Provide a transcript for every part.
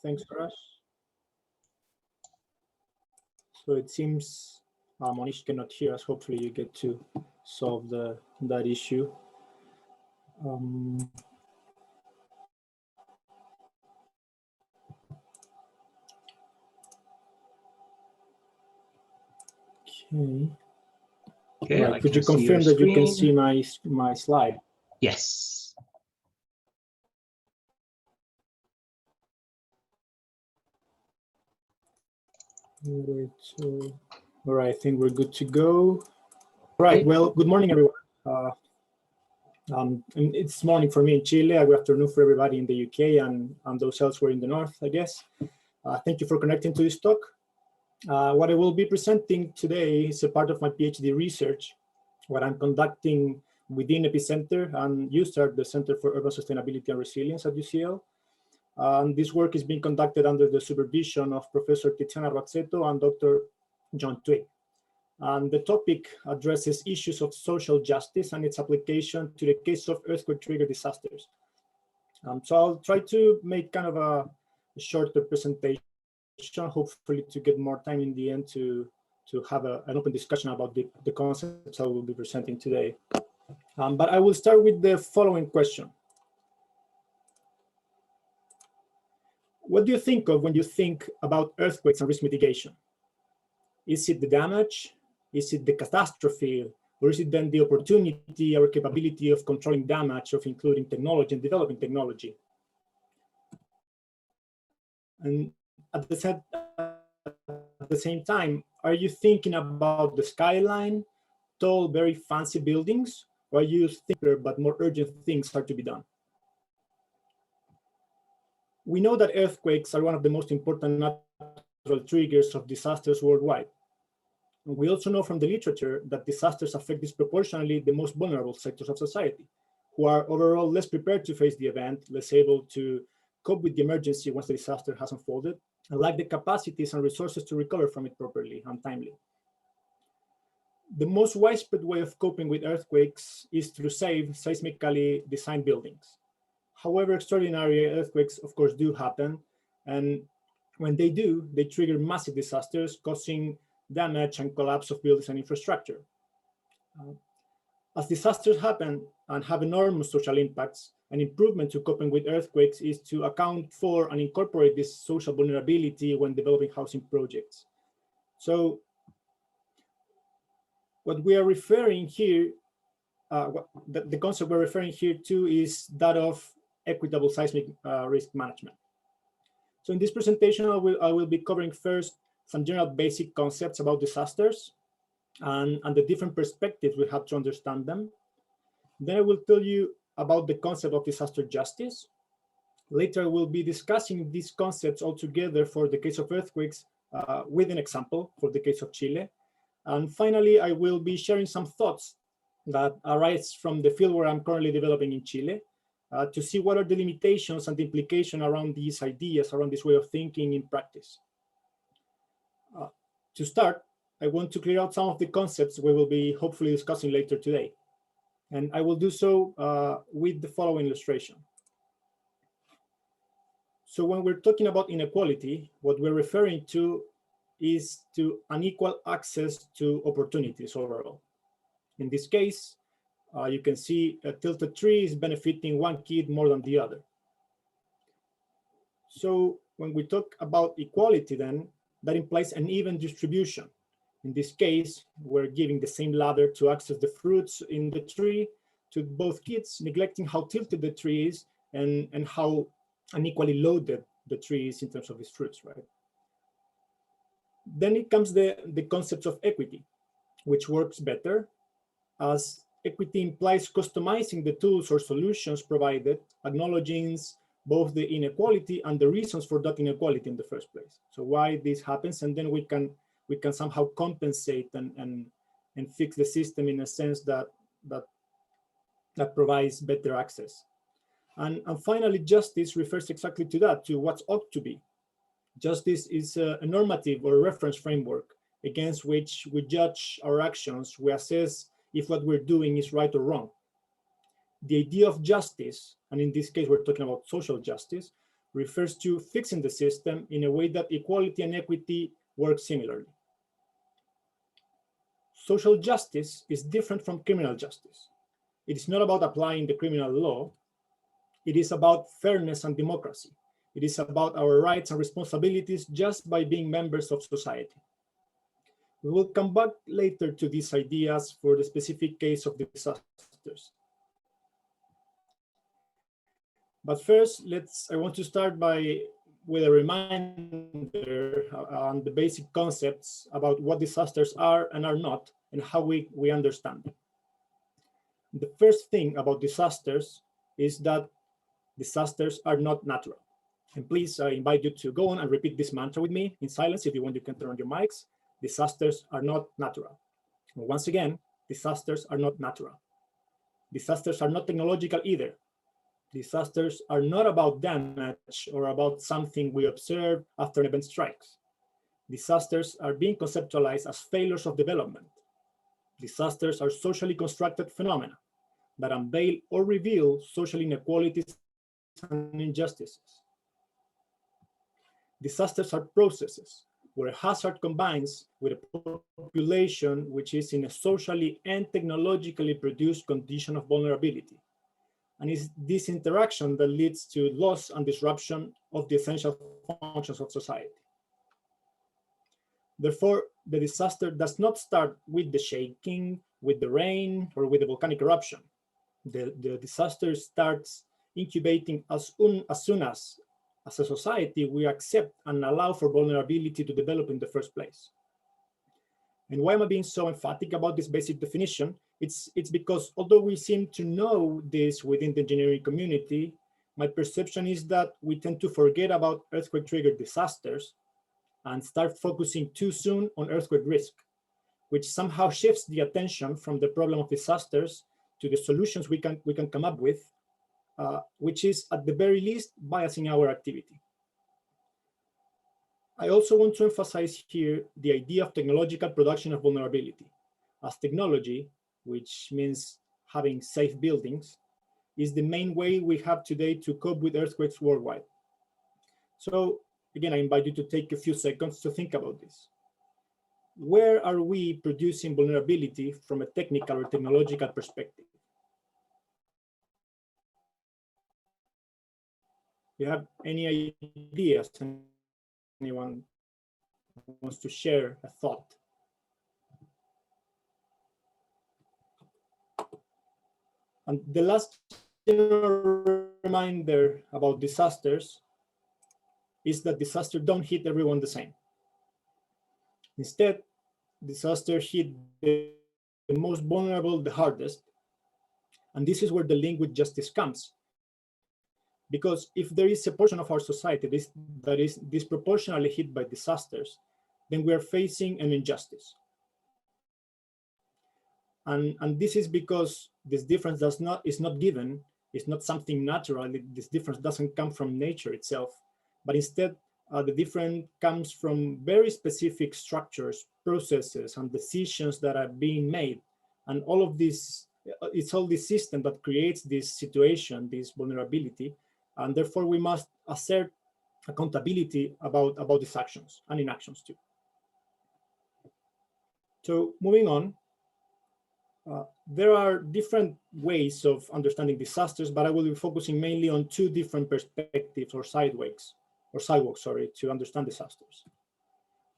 Thanks, Arash. So it seems Monish cannot hear us. Hopefully you get to solve that issue. Okay. Right. Could you confirm that you can see my slide? Yes. All right, I think we're good to go. All right, well, good morning, everyone. It's morning for me in Chile, good afternoon for everybody in the UK and those elsewhere in the north, I guess. Thank you for connecting to this talk. What I will be presenting today is a part of my PhD research, what I'm conducting within EPICentre and USART, the Center for Urban Sustainability and Resilience at UCL. This work is being conducted under the supervision of Professor Tiziana Razzetto and Dr. John Twig. And the topic addresses issues of social justice and its application to the case of earthquake-triggered disasters. So I'll try to make kind of a shorter presentation, hopefully to get more time in the end to have an open discussion about the concepts I will be presenting today. But I will start with the following question. What do you think of when you think about earthquakes and risk mitigation? Is it the damage? Is it the catastrophe? Or is it then the opportunity or capability of controlling damage, of including technology and developing technology? And at the same time, are you thinking about the skyline, tall, very fancy buildings, or are you thinking but more urgent things are to be done? We know that earthquakes are one of the most important natural triggers of disasters worldwide. And we also know from the literature that disasters affect disproportionately the most vulnerable sectors of society, who are overall less prepared to face the event, less able to cope with the emergency once the disaster has unfolded, and lack the capacities and resources to recover from it properly and timely. The most widespread way of coping with earthquakes is through safe, seismically designed buildings. However, extraordinary earthquakes, of course, do happen. And when they do, they trigger massive disasters, causing damage and collapse of buildings and infrastructure. As disasters happen and have enormous social impacts, an improvement to coping with earthquakes is to account for and incorporate this social vulnerability when developing housing projects. So what we are referring here, the concept we're referring here to is that of equitable seismic risk management. So in this presentation, I will be covering first some general basic concepts about disasters and the different perspectives we have to understand them. Then I will tell you about the concept of disaster justice. Later, we'll be discussing these concepts all together for the case of earthquakes with an example for the case of Chile. And finally, I will be sharing some thoughts that arise from the fieldwork I'm currently developing in Chile to see what are the limitations and the implications around these ideas, around this way of thinking in practice. To start, I want to clear out some of the concepts we will be hopefully discussing later today. And I will do so with the following illustration. So when we're talking about inequality, what we're referring to is to unequal access to opportunities overall. In this case, you can see a tilted tree is benefiting one kid more than the other. So when we talk about equality, then that implies an even distribution. In this case, we're giving the same ladder to access the fruits in the tree to both kids, neglecting how tilted the tree is and how unequally loaded the tree is in terms of its fruits, right? Then it comes the concept of equity, which works better, as equity implies customizing the tools or solutions provided, acknowledging both the inequality and the reasons for that inequality in the first place. So why this happens, and then we can somehow compensate and fix the system in a sense that provides better access. And finally, justice refers exactly to that, to what's ought to be. Justice is a normative or reference framework against which we judge our actions. We assess if what we're doing is right or wrong. The idea of justice, and in this case, we're talking about social justice, refers to fixing the system in a way that equality and equity work similarly. Social justice is different from criminal justice. It is not about applying the criminal law. It is about fairness and democracy. It is about our rights and responsibilities just by being members of society. We will come back later to these ideas for the specific case of disasters. But first, I want to start with a reminder on the basic concepts about what disasters are and are not, and how we understand them. The first thing about disasters is that disasters are not natural. And please, I invite you to go on and repeat this mantra with me in silence. If you want, you can turn on your mics. Disasters are not natural. And once again, disasters are not natural. Disasters are not technological either. Disasters are not about damage or about something we observe after an event strikes. Disasters are being conceptualized as failures of development. Disasters are socially constructed phenomena that unveil or reveal social inequalities and injustices. Disasters are processes where hazard combines with a population which is in a socially and technologically produced condition of vulnerability. And it's this interaction that leads to loss and disruption of the essential functions of society. Therefore, the disaster does not start with the shaking, with the rain, or with the volcanic eruption. The disaster starts incubating as soon as a society, we accept and allow for vulnerability to develop in the first place. And why am I being so emphatic about this basic definition? It's because although we seem to know this within the engineering community, my perception is that we tend to forget about earthquake-triggered disasters and start focusing too soon on earthquake risk, which somehow shifts the attention from the problem of disasters to the solutions we can come up with, which is at the very least biasing our activity. I also want to emphasize here the idea of technological production of vulnerability, as technology, which means having safe buildings, is the main way we have today to cope with earthquakes worldwide. So again, I invite you to take a few seconds to think about this. Where are we producing vulnerability from a technical or technological perspective? Do you have any ideas? Anyone wants to share a thought? And the last general reminder about disasters is that disasters don't hit everyone the same. Instead, disasters hit the most vulnerable the hardest. And this is where the link with justice comes. Because if there is a portion of our society that is disproportionately hit by disasters, then we are facing an injustice. And this is because this difference is not given, it's not something natural. This difference doesn't come from nature itself, but instead the difference comes from very specific structures, processes, and decisions that are being made. And all of this, it's all this system that creates this situation, this vulnerability, and therefore we must assert accountability about these actions and inactions too. So moving on, there are different ways of understanding disasters, but I will be focusing mainly on two different perspectives or sidewalks, to understand disasters.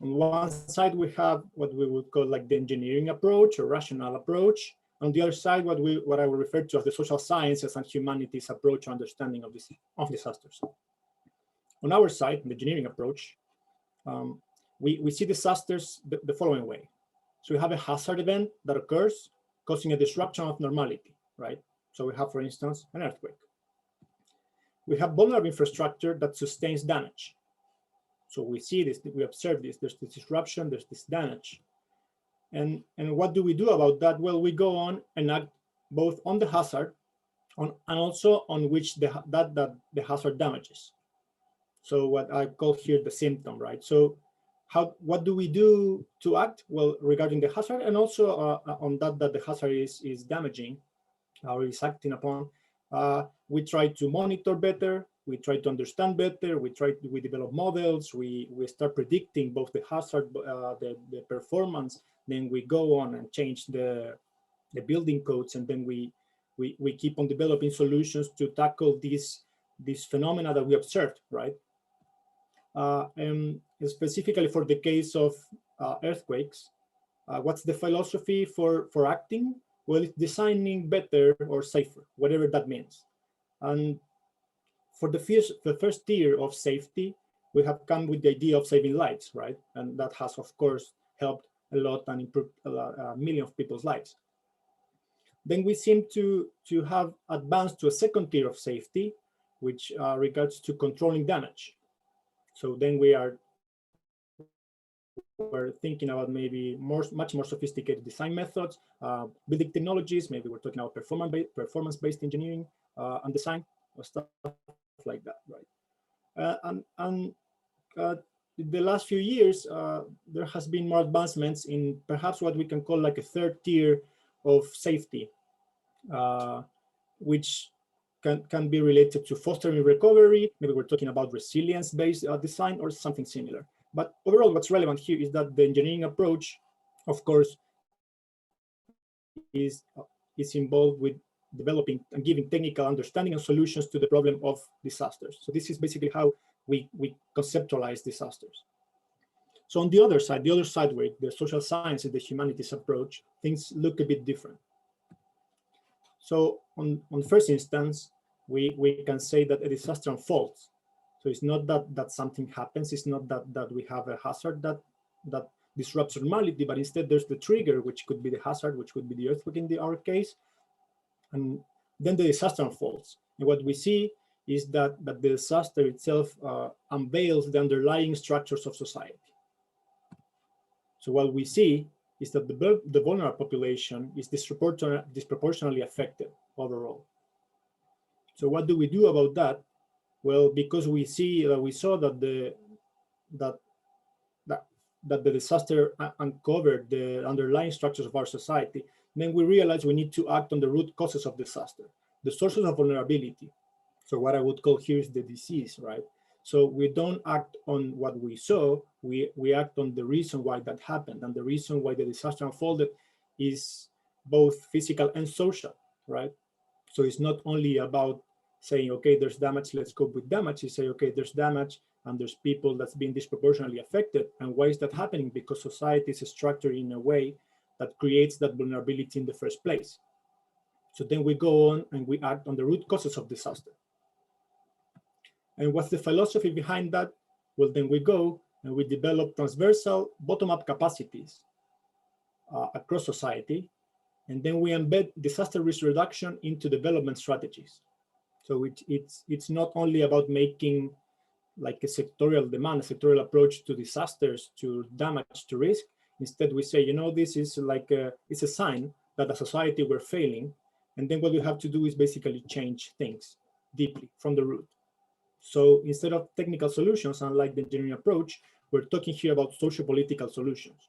On one side, we have what we would call like the engineering approach or rational approach. On the other side, what I will refer to as the social sciences and humanities approach to understanding of disasters. On our side, the engineering approach, we see disasters the following way. So we have a hazard event that occurs, causing a disruption of normality, right? So we have, for instance, an earthquake. We have vulnerable infrastructure that sustains damage. So we see this, we observe this, there's this disruption, there's this damage. And what do we do about that? Well, we go on and act both on the hazard and also on which the hazard damages. So what I call here the symptom, right? So what do we do to act? Well, regarding the hazard and also on that the hazard is damaging or is acting upon, we try to monitor better, try to understand better, we develop models, we start predicting both the hazard, the performance, then we go on and change the building codes, and then we keep on developing solutions to tackle these phenomena that we observed, right? And specifically for the case of earthquakes, what's the philosophy for acting? Well, it's designing better or safer, whatever that means. And for the first tier of safety, we have come with the idea of saving lives, right? And that has, of course, helped a lot and improved a million of people's lives. Then we seem to have advanced to a second tier of safety, which regards to controlling damage. So then we're thinking about maybe much more sophisticated design methods, building technologies. Maybe we're talking about performance-based engineering and design, or stuff like that, right? The last few years, there has been more advancements in perhaps what we can call like a third tier of safety, which can be related to fostering recovery. Maybe we're talking about resilience-based design or something similar. But overall, what's relevant here is that the engineering approach, of course, is involved with developing and giving technical understanding and solutions to the problem of disasters. So this is basically how we conceptualize disasters. So on the other side where the social sciences, the humanities approach, things look a bit different. So on first instance, we can say that a disaster unfolds. So it's not that something happens. It's not that we have a hazard that disrupts normality, but instead there's the trigger, which could be the hazard, which would be the earthquake in our case. And then the disaster unfolds. And what we see is that the disaster itself unveils the underlying structures of society. So what we see is that the vulnerable population is disproportionately affected overall. So what do we do about that? Well, because we saw that the disaster uncovered the underlying structures of our society, then we realized we need to act on the root causes of disaster, the sources of vulnerability. So what I would call here is the disease, right? So we don't act on what we saw, we act on the reason why that happened. And the reason why the disaster unfolded is both physical and social, right? So it's not only about saying, okay, there's damage, let's cope with damage. You say, okay, there's damage and there's people that's being disproportionately affected. And why is that happening? Because society is structured in a way that creates that vulnerability in the first place. So then we go on and we act on the root causes of disaster. And what's the philosophy behind that? Well, then we go and we develop transversal bottom-up capacities across society. And then we embed disaster risk reduction into development strategies. So it's not only about making like a sectorial demand, a sectorial approach to disasters, to damage, to risk. Instead, we say, this is like it's a sign that as a society we're failing. And then what we have to do is basically change things deeply from the root. So instead of technical solutions, unlike the engineering approach, we're talking here about socio-political solutions.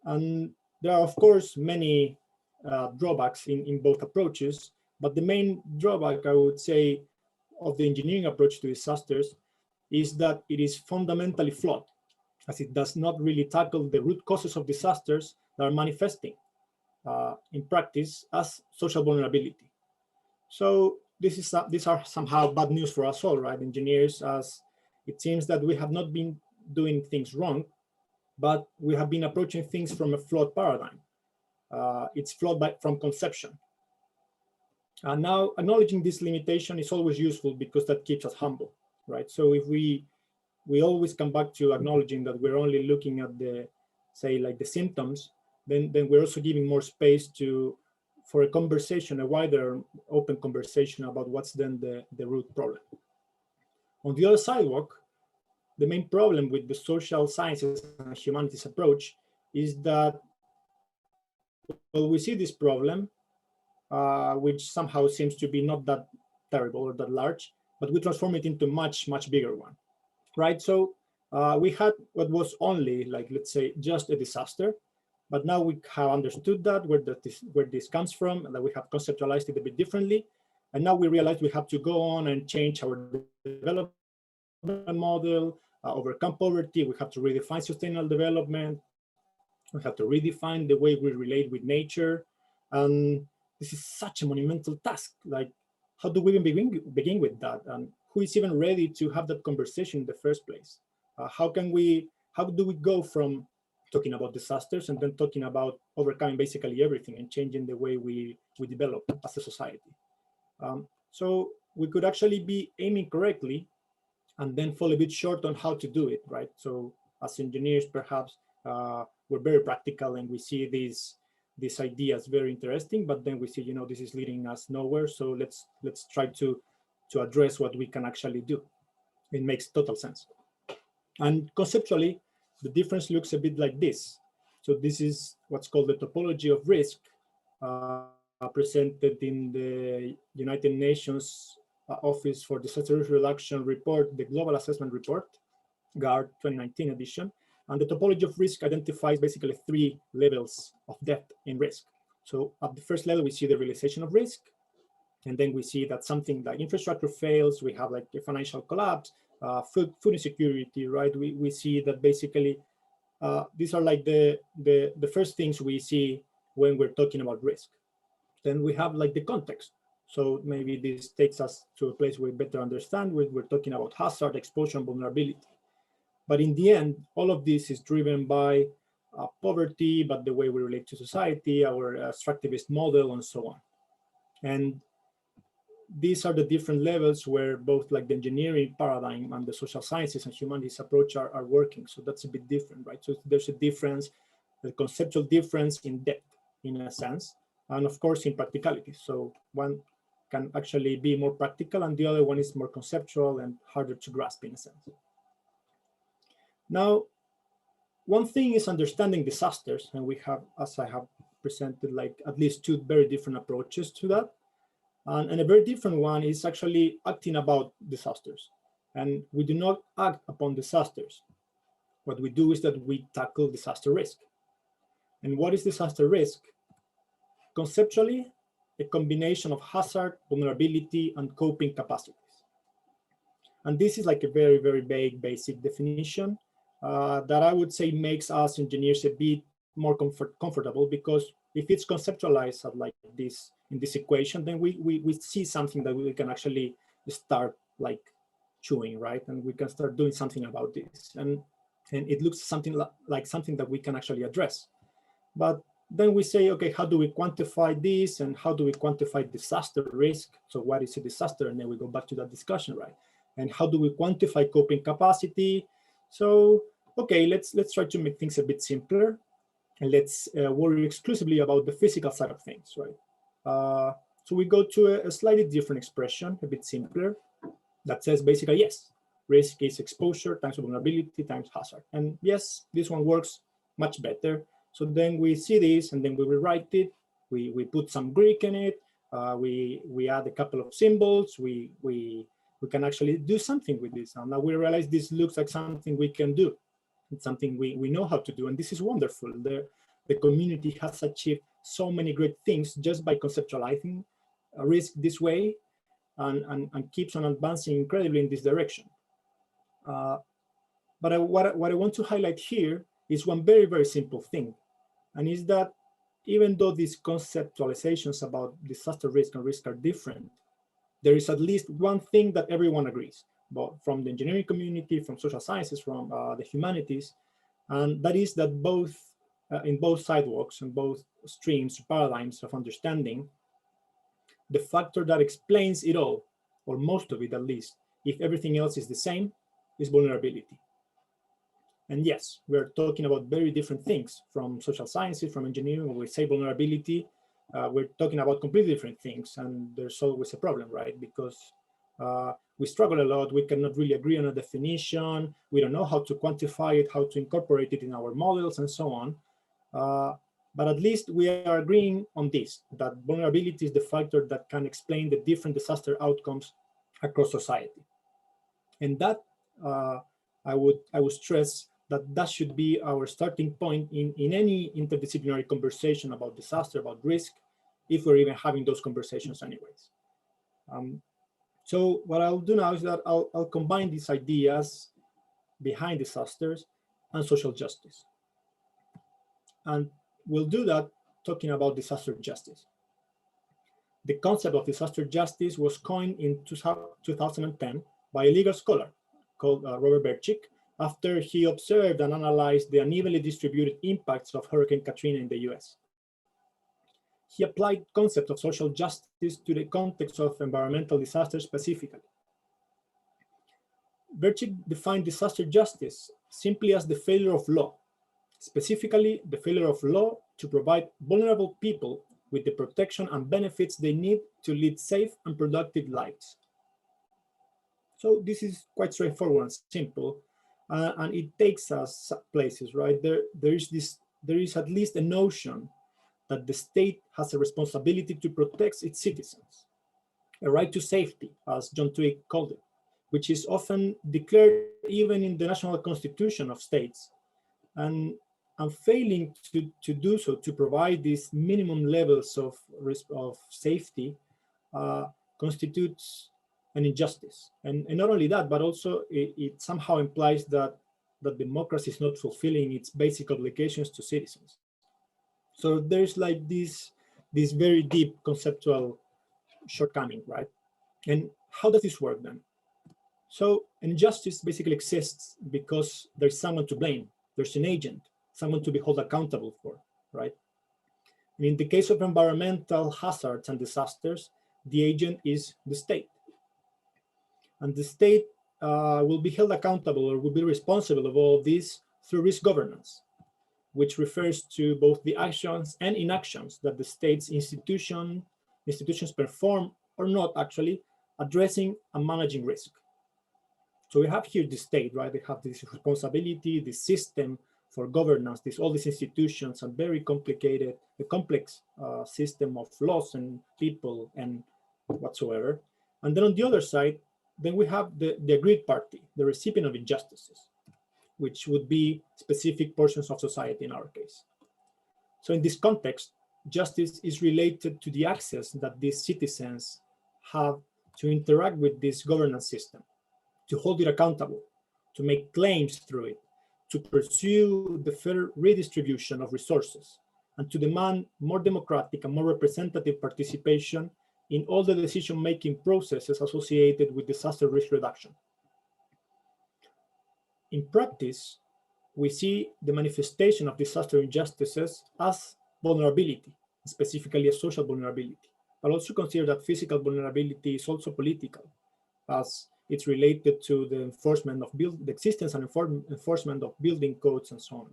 And there are, of course, many drawbacks in both approaches, but the main drawback, I would say, of the engineering approach to disasters is that it is fundamentally flawed, as it does not really tackle the root causes of disasters that are manifesting in practice as social vulnerability. So these are somehow bad news for us all, right, engineers, as it seems that we have not been doing things wrong, but we have been approaching things from a flawed paradigm. It's flawed from conception. And now acknowledging this limitation is always useful because that keeps us humble, right? So if we always come back to acknowledging that we're only looking at the symptoms, then we're also giving more space for a conversation, a wider open conversation about what's then the root problem. On the other sidewalk, the main problem with the social sciences and humanities approach is that, well, we see this problem, which somehow seems to be not that terrible or that large, but we transform it into much, much bigger one, right? So we had what was only, like, let's say, just a disaster, but now we have understood that, where this comes from, and that we have conceptualized it a bit differently. And now we realize we have to go on and change our development model, overcome poverty. We have to redefine sustainable development. We have to redefine the way we relate with nature. And this is such a monumental task. Like, how do we even begin with that? And who is even ready to have that conversation in the first place? How do we go from talking about disasters and then talking about overcoming basically everything and changing the way we develop as a society? So we could actually be aiming correctly and then fall a bit short on how to do it, right? So as engineers, perhaps we're very practical and we see these ideas very interesting, but then we see, this is leading us nowhere. So let's try to address what we can actually do. It makes total sense. And conceptually, the difference looks a bit like this. So this is what's called the topology of risk, presented in the United Nations Office for Disaster Risk Reduction report, the Global Assessment Report, GARD 2019 edition. And the topology of risk identifies basically 3 levels of depth in risk. So at the first level, we see the realization of risk. And then we see that something like infrastructure fails, we have like a financial collapse, food insecurity, right? We see that basically these are like the first things we see when we're talking about risk. Then we have like the context. So maybe this takes us to a place we better understand. We're talking about hazard, exposure, and vulnerability. But in the end, all of this is driven by poverty, but the way we relate to society, our extractivist model, and so on. And these are the different levels where both like the engineering paradigm and the social sciences and humanities approach are working. So that's a bit different, right? So there's a difference, a conceptual difference in depth, in a sense, and of course in practicality. So one can actually be more practical and the other one is more conceptual and harder to grasp in a sense. Now, one thing is understanding disasters, and we have, as I have presented, like at least 2 very different approaches to that. And a very different one is actually acting about disasters. And we do not act upon disasters. What we do is that we tackle disaster risk. And what is disaster risk? Conceptually, a combination of hazard, vulnerability, and coping capacities. And this is like a very, very vague, basic definition that I would say makes us engineers a bit more comfortable, because if it's conceptualized like this in this equation, then we see something that we can actually start like chewing, right? And we can start doing something about this. And it looks something like something that we can actually address. But then we say, okay, how do we quantify this? And how do we quantify disaster risk? So what is a disaster? And then we go back to that discussion, right? And how do we quantify coping capacity? So, okay, let's try to make things a bit simpler. And let's worry exclusively about the physical side of things, right? So we go to a slightly different expression, a bit simpler, that says basically, yes, risk is exposure times vulnerability times hazard. And yes, this one works much better. So then we see this and then we rewrite it. We put some Greek in it. We add a couple of symbols. We can actually do something with this. And now we realize this looks like something we can do. It's something we know how to do, and this is wonderful. The community has achieved so many great things just by conceptualizing risk this way, and keeps on advancing incredibly in this direction. But what I want to highlight here is one very, very simple thing, and is that even though these conceptualizations about disaster risk and risk are different, there is at least one thing that everyone agrees, but from the engineering community, from social sciences, from the humanities, and that is that both in both sidewalks and both streams, paradigms of understanding, the factor that explains it all, or most of it at least, if everything else is the same, is vulnerability. And yes, we're talking about very different things from social sciences, from engineering. When we say vulnerability, we're talking about completely different things, and there's always a problem, right? Because we struggle a lot. We cannot really agree on a definition. We don't know how to quantify it, how to incorporate it in our models, and so on. But at least we are agreeing on this, that vulnerability is the factor that can explain the different disaster outcomes across society. And that I would stress that should be our starting point in any interdisciplinary conversation about disaster, about risk, if we're even having those conversations anyways. So what I'll do now is that I'll combine these ideas behind disasters and social justice. And we'll do that talking about disaster justice. The concept of disaster justice was coined in 2010 by a legal scholar called Robert Berchik, after he observed and analyzed the unevenly distributed impacts of Hurricane Katrina in the US. He applied concepts of social justice to the context of environmental disasters specifically. Berchik defined disaster justice simply as the failure of law, specifically the failure of law to provide vulnerable people with the protection and benefits they need to lead safe and productive lives. So this is quite straightforward and simple, and it takes us places, right? There is at least a notion that the state has a responsibility to protect its citizens, a right to safety, as John Twigg called it, which is often declared even in the national constitution of states. And failing to do so, to provide these minimum levels of safety, constitutes an injustice. And not only that, but also it somehow implies that democracy is not fulfilling its basic obligations to citizens. So there's like this very deep conceptual shortcoming, right? And how does this work then? So injustice basically exists because there's someone to blame, there's an agent, someone to be held accountable for, right? And in the case of environmental hazards and disasters, the agent is the state. And the state will be held accountable or will be responsible of all of this through risk governance, which refers to both the actions and inactions that the state's institutions perform or not actually addressing and managing risk. So we have here the state, right? They have this responsibility, this system for governance, all these institutions, a very complicated, a complex system of laws and people and whatsoever. And then on the other side, then we have the aggrieved party, the recipient of injustices, which would be specific portions of society in our case. So in this context, justice is related to the access that these citizens have to interact with this governance system, to hold it accountable, to make claims through it, to pursue the fair redistribution of resources, and to demand more democratic and more representative participation in all the decision-making processes associated with disaster risk reduction. In practice, we see the manifestation of disaster injustices as vulnerability, specifically as social vulnerability, but also consider that physical vulnerability is also political, as it's related to the enforcement of the existence and enforcement of building codes and so on,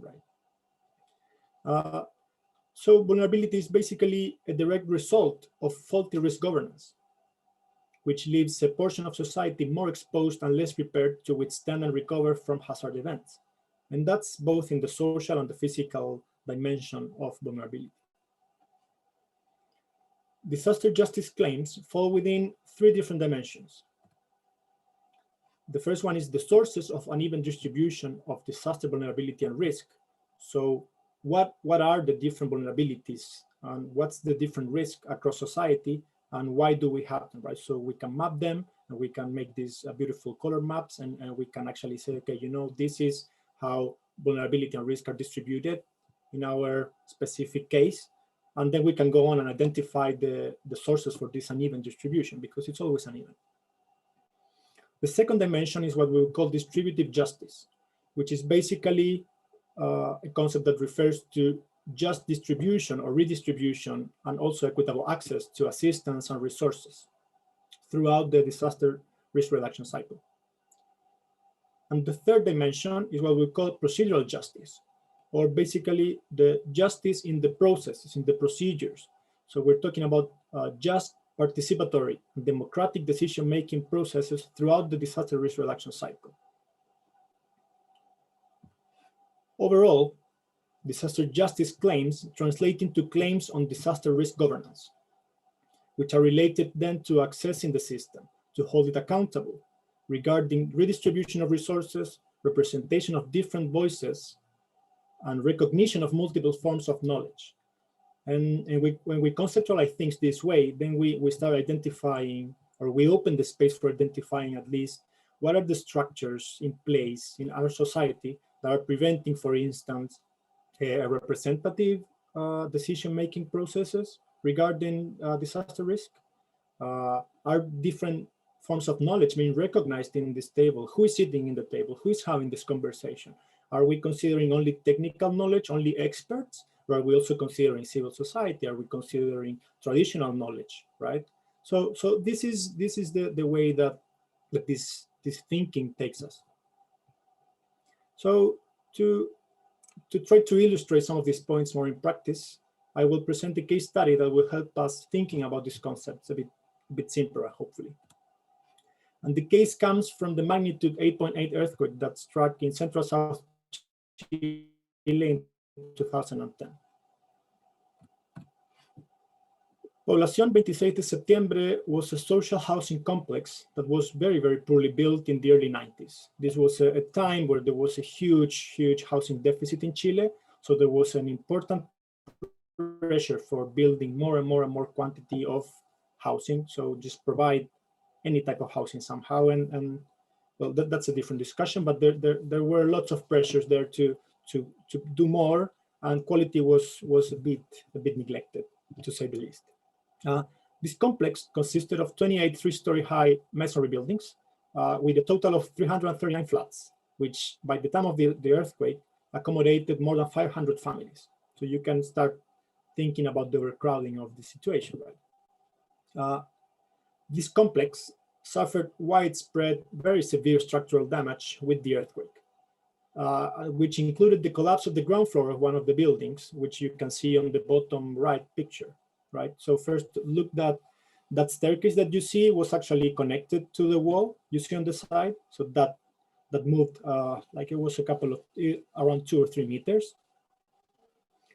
right? So vulnerability is basically a direct result of faulty risk governance, which leaves a portion of society more exposed and less prepared to withstand and recover from hazard events. And that's both in the social and the physical dimension of vulnerability. Disaster justice claims fall within three different dimensions. The first one is the sources of uneven distribution of disaster vulnerability and risk. So what are the different vulnerabilities and what's the different risk across society and why do we have them, right? So we can map them and we can make these beautiful color maps and we can actually say, okay, you know, this is how vulnerability and risk are distributed in our specific case. And then we can go on and identify the sources for this uneven distribution because it's always uneven. The second dimension is what we would call distributive justice, which is basically a concept that refers to just distribution or redistribution and also equitable access to assistance and resources throughout the disaster risk reduction cycle. And the third dimension is what we call procedural justice, or basically the justice in the processes, in the procedures. So we're talking about just participatory and democratic decision-making processes throughout the disaster risk reduction cycle. Overall, disaster justice claims translate into claims on disaster risk governance, which are related then to accessing the system, to hold it accountable, regarding redistribution of resources, representation of different voices, and recognition of multiple forms of knowledge. And when we conceptualize things this way, then we start identifying or we open the space for identifying at least what are the structures in place in our society that are preventing, for instance, a representative decision-making processes regarding disaster risk. Are different forms of knowledge being recognized in this table? Who is sitting in the table? Who is having this conversation? Are we considering only technical knowledge, only experts? Or are we also considering civil society? Are we considering traditional knowledge, right? So this is the way that this thinking takes us. So to try to illustrate some of these points more in practice, I will present a case study that will help us thinking about these concepts a bit simpler, hopefully. And the case comes from the magnitude 8.8 earthquake that struck in central South Chile in 2010. Población 26 de Septiembre was a social housing complex that was very, very poorly built in the early 90s. This was a time where there was a huge housing deficit in Chile. So there was an important pressure for building more and more quantity of housing. So just provide any type of housing somehow. And well, that's a different discussion, but there were lots of pressures there to do more, and quality was a bit neglected, to say the least. This complex consisted of 28 three-story high masonry buildings with a total of 339 flats, which by the time of the earthquake accommodated more than 500 families. So you can start thinking about the overcrowding of the situation, right? This complex suffered widespread, very severe structural damage with the earthquake, which included the collapse of the ground floor of one of the buildings, which you can see on the bottom right picture, right? So first, look that staircase that you see was actually connected to the wall you see on the side. So that moved like it was around 2 or 3 meters.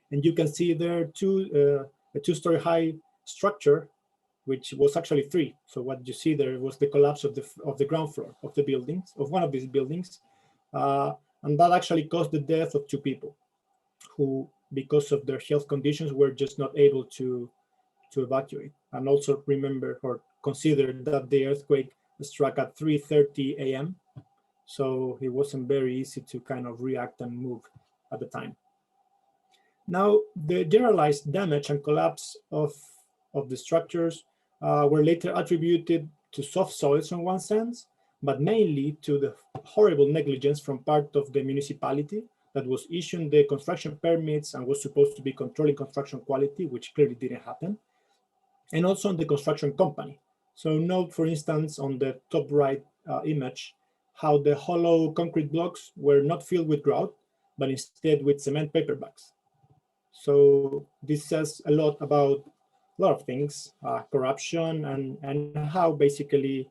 And you can see there a two-story high structure, which was actually 3. So what you see there was the collapse of the ground floor of the buildings, of one of these buildings. And that actually caused the death of 2 people who, because of their health conditions, were just not able to evacuate. And also remember or consider that the earthquake struck at 3:30 a.m. So it wasn't very easy to kind of react and move at the time. Now, the generalized damage and collapse of the structures were later attributed to soft soils in one sense, but mainly to the horrible negligence from part of the municipality that was issuing the construction permits and was supposed to be controlling construction quality, which clearly didn't happen, and also on the construction company. So note, for instance, on the top right image, how the hollow concrete blocks were not filled with grout, but instead with cement paper bags. So this says a lot about a lot of things, corruption, and how basically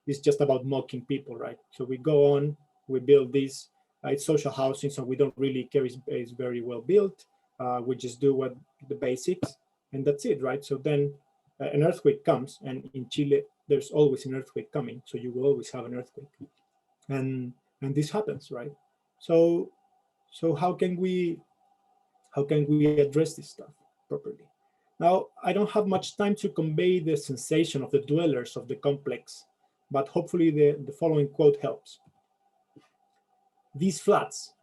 it's just about mocking people, right? So we go on, we build this, it's social housing, so we don't really care if it's very well built. We just do what the basics, and that's it, right? So then an earthquake comes, and in Chile, there's always an earthquake coming, so you will always have an earthquake. And this happens, right? So how can we address this stuff properly? Now, I don't have much time to convey the sensation of the dwellers of the complex, but hopefully the following quote helps. These flats,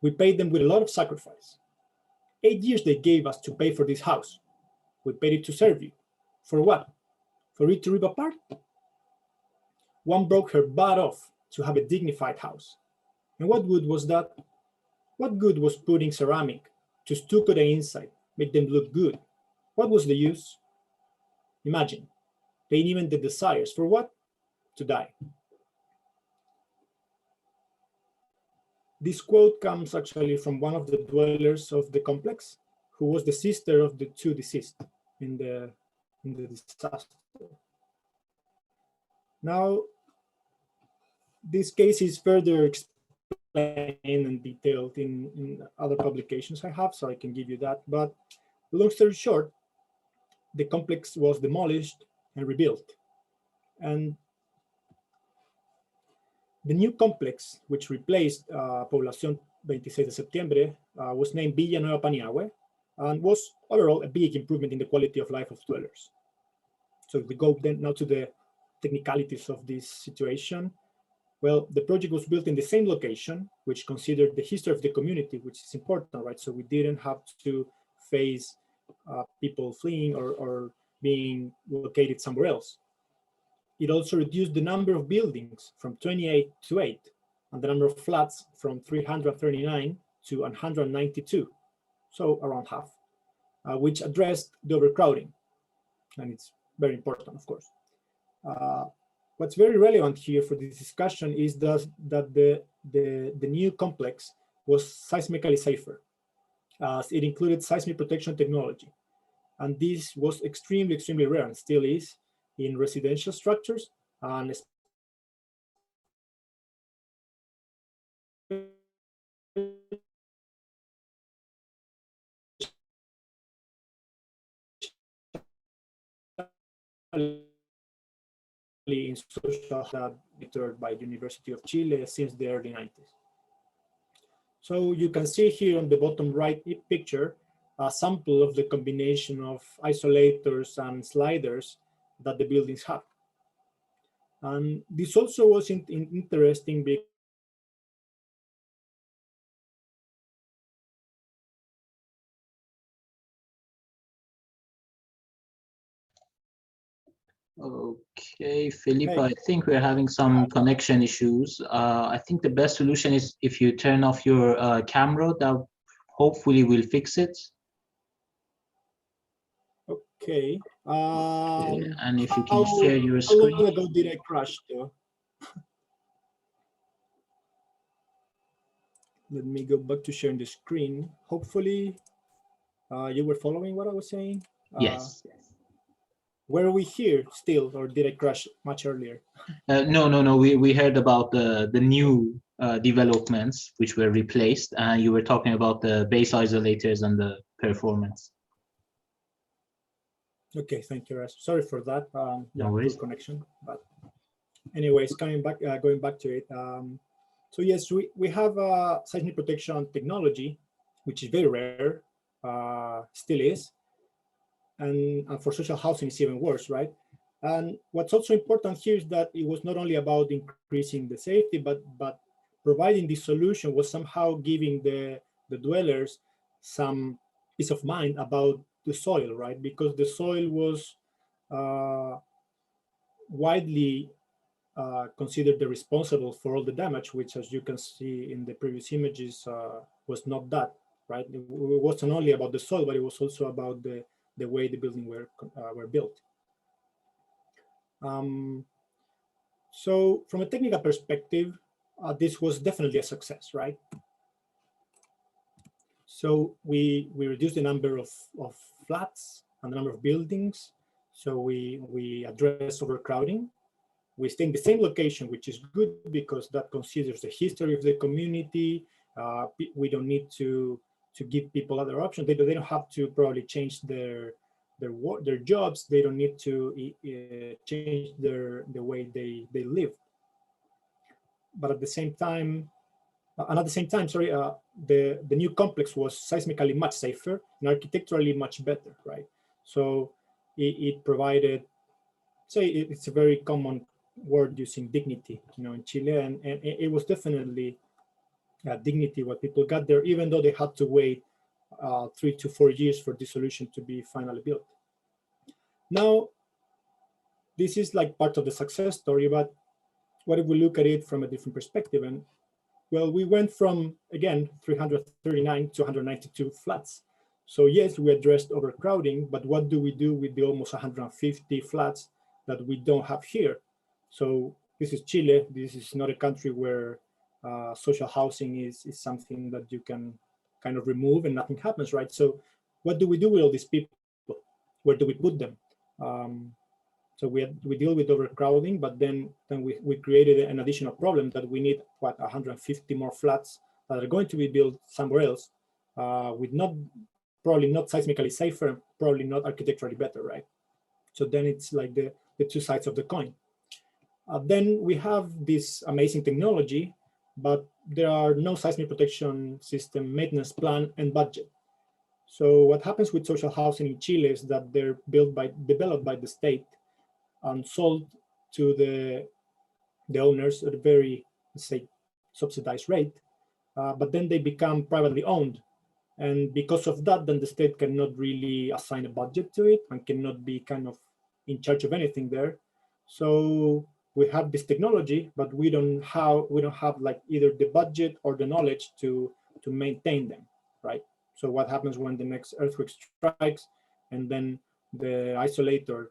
we paid them with a lot of sacrifice. 8 years they gave us to pay for this house. We paid it to serve you. For what? For it to rip apart? One broke her butt off to have a dignified house. And what good was that? What good was putting ceramic to stucco the inside, make them look good? What was the use? Imagine, they even the desires for what? To die. This quote comes actually from one of the dwellers of the complex, who was the sister of the 2 deceased in the disaster. Now, this case is further explained and detailed in other publications I have, so I can give you that. But long story short, the complex was demolished and rebuilt. And the new complex, which replaced Población 26 de Septiembre, was named Villa Nueva Paniagüe, and was overall a big improvement in the quality of life of dwellers. So we go then now to the technicalities of this situation. Well, the project was built in the same location, which considered the history of the community, which is important, right? So we didn't have to face people fleeing or being located somewhere else. It also reduced the number of buildings from 28 to 8, and the number of flats from 339 to 192, so around half, which addressed the overcrowding. And it's very important, of course. What's very relevant here for this discussion is that the new complex was seismically safer, as it included seismic protection technology. And this was extremely, extremely rare, and still is, in residential structures, and in social that by the University of Chile since the early 90s. So you can see here on the bottom right picture a sample of the combination of isolators and sliders that the buildings have. And this also was interesting because okay, Felipe, I think we're having some connection issues. I think the best solution is if you turn off your camera, that hopefully will fix it. Okay. And if you can share your screen. How long ago did I crash though? Let me go back to sharing the screen. Hopefully you were following what I was saying. Yes. Were we here still, or did I crash much earlier? No. We heard about the new developments which were replaced, and you were talking about the base isolators and the performance. Okay, thank you, Arash. Sorry for that. No worries. Poor connection. But anyways, going back to it. So yes, we have seismic protection technology, which is very rare, still is, and for social housing it's even worse, right? And what's also important here is that it was not only about increasing the safety, but providing this solution was somehow giving the dwellers some peace of mind about the soil, right? Because the soil was widely considered the responsible for all the damage, which, as you can see in the previous images, was not that, right? It wasn't only about the soil, but it was also about the way the buildings were built. So from a technical perspective, this was definitely a success, right? So we reduced the number of flats and the number of buildings. So we address overcrowding. We stay in the same location, which is good because that considers the history of the community. We don't need to give people other options. They don't have to probably change their jobs. They don't need to change the way they live. But at the same time, the new complex was seismically much safer and architecturally much better, right? So it provided, say, it's a very common word using dignity, in Chile, and it was definitely dignity what people got there, even though they had to wait 3 to 4 years for this solution to be finally built. Now, this is like part of the success story, but what if we look at it from a different perspective? And well, we went from, again, 339 to 192 flats. So yes, we addressed overcrowding, but what do we do with the almost 150 flats that we don't have here? So this is Chile. This is not a country where social housing is something that you can kind of remove and nothing happens, right? So what do we do with all these people? Where do we put them? So we deal with overcrowding, but then we created an additional problem that we need 150 more flats that are going to be built somewhere else, with probably not seismically safer, probably not architecturally better, right? So then it's like the two sides of the coin. Then we have this amazing technology, but there are no seismic protection system, maintenance plan, and budget. So what happens with social housing in Chile is that they're developed by the state and sold to the owners at a very, let's say, subsidized rate, but then they become privately owned. And because of that, then the state cannot really assign a budget to it and cannot be kind of in charge of anything there. So we have this technology, but we don't have like either the budget or the knowledge to maintain them, right? So what happens when the next earthquake strikes, and then the isolator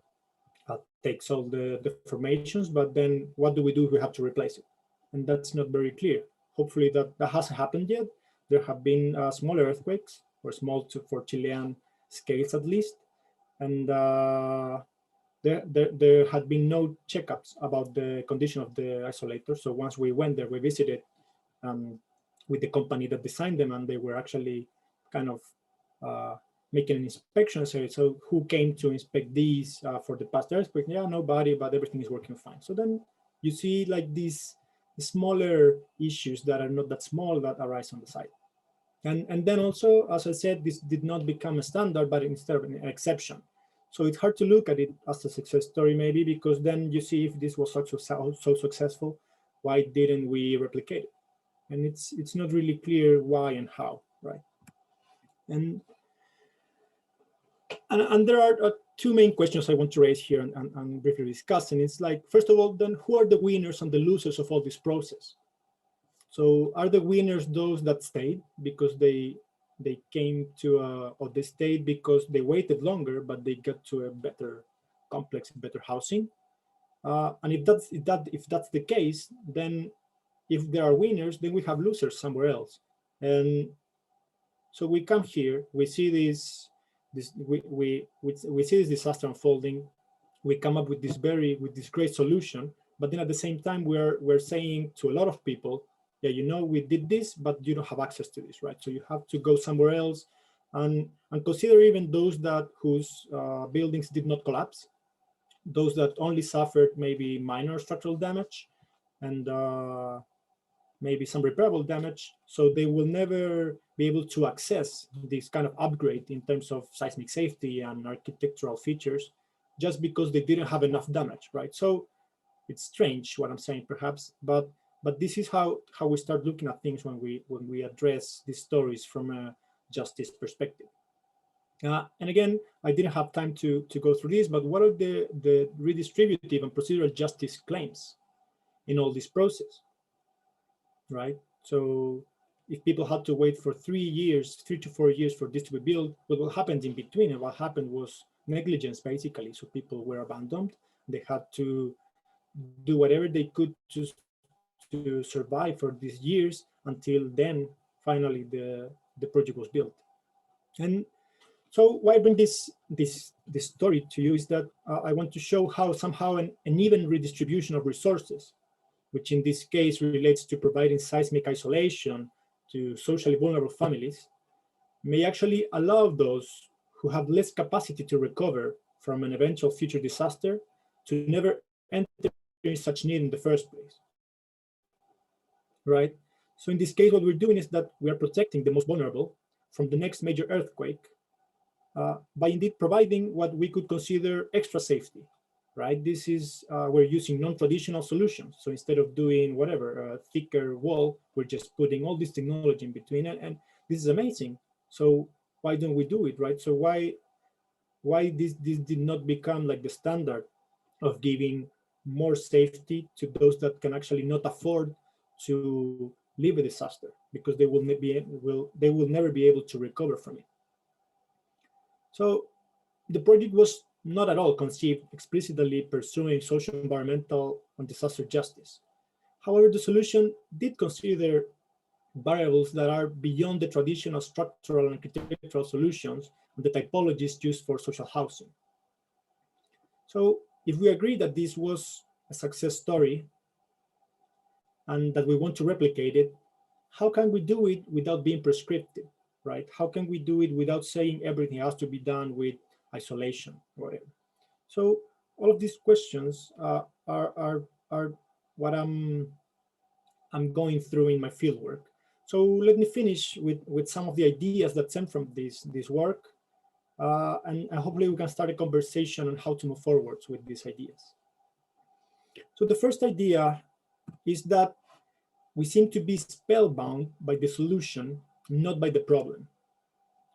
takes all the formations, but then what do we do if we have to replace it? And that's not very clear. Hopefully that hasn't happened yet. There have been smaller earthquakes, or small for Chilean scales at least, and there had been no checkups about the condition of the isolator. So once we went there, we visited with the company that designed them, and they were actually kind of making an inspection. So who came to inspect these for the past earthquake? Yeah, nobody, but everything is working fine. So then you see like these smaller issues that are not that small that arise on the side. And then also, as I said, this did not become a standard, but instead of an exception. So it's hard to look at it as a success story, maybe, because then you see if this was so successful, why didn't we replicate it? And it's not really clear why and how, right? And there are two main questions I want to raise here and briefly discuss. And it's like, first of all, then who are the winners and the losers of all this process? So are the winners those that stayed because they came to or they stayed because they waited longer, but they got to a better complex, better housing? And if that's the case, then if there are winners, then we have losers somewhere else. And so we come here, we see we see this disaster unfolding. We come up with this great solution, but then at the same time we're saying to a lot of people, yeah, you know, we did this, but you don't have access to this, right? So you have to go somewhere else, and consider even those whose buildings did not collapse, those that only suffered maybe minor structural damage, and maybe some repairable damage. So they will never be able to access this kind of upgrade in terms of seismic safety and architectural features, just because they didn't have enough damage, right? So it's strange what I'm saying, perhaps, but this is how we start looking at things when we address these stories from a justice perspective. And again, I didn't have time to go through this, but what are the redistributive and procedural justice claims in all this process, right? So if people had to wait for 3 to 4 years for this to be built, what happened in between? And what happened was negligence, basically. So people were abandoned. They had to do whatever they could to survive for these years until then finally the project was built. And so why I bring this story to you is that I want to show how somehow an even redistribution of resources, which in this case relates to providing seismic isolation to socially vulnerable families, may actually allow those who have less capacity to recover from an eventual future disaster to never enter in such need in the first place, right? So in this case, what we're doing is that we are protecting the most vulnerable from the next major earthquake by indeed providing what we could consider extra safety, right? This is, we're using non-traditional solutions. So instead of doing whatever, a thicker wall, we're just putting all this technology in between, and this is amazing. So why don't we do it, right? So why this did not become like the standard of giving more safety to those that can actually not afford to live a disaster because they will never be able to recover from it. So the project was not at all conceived explicitly pursuing social, environmental, and disaster justice. However, the solution did consider variables that are beyond the traditional structural and architectural solutions and the typologies used for social housing. So if we agree that this was a success story and that we want to replicate it, how can we do it without being prescriptive, right? How can we do it without saying everything has to be done with isolation or whatever? So all of these questions are what I'm going through in my fieldwork. So let me finish with some of the ideas that stem from this work, and hopefully we can start a conversation on how to move forwards with these ideas. So the first idea is that we seem to be spellbound by the solution, not by the problem,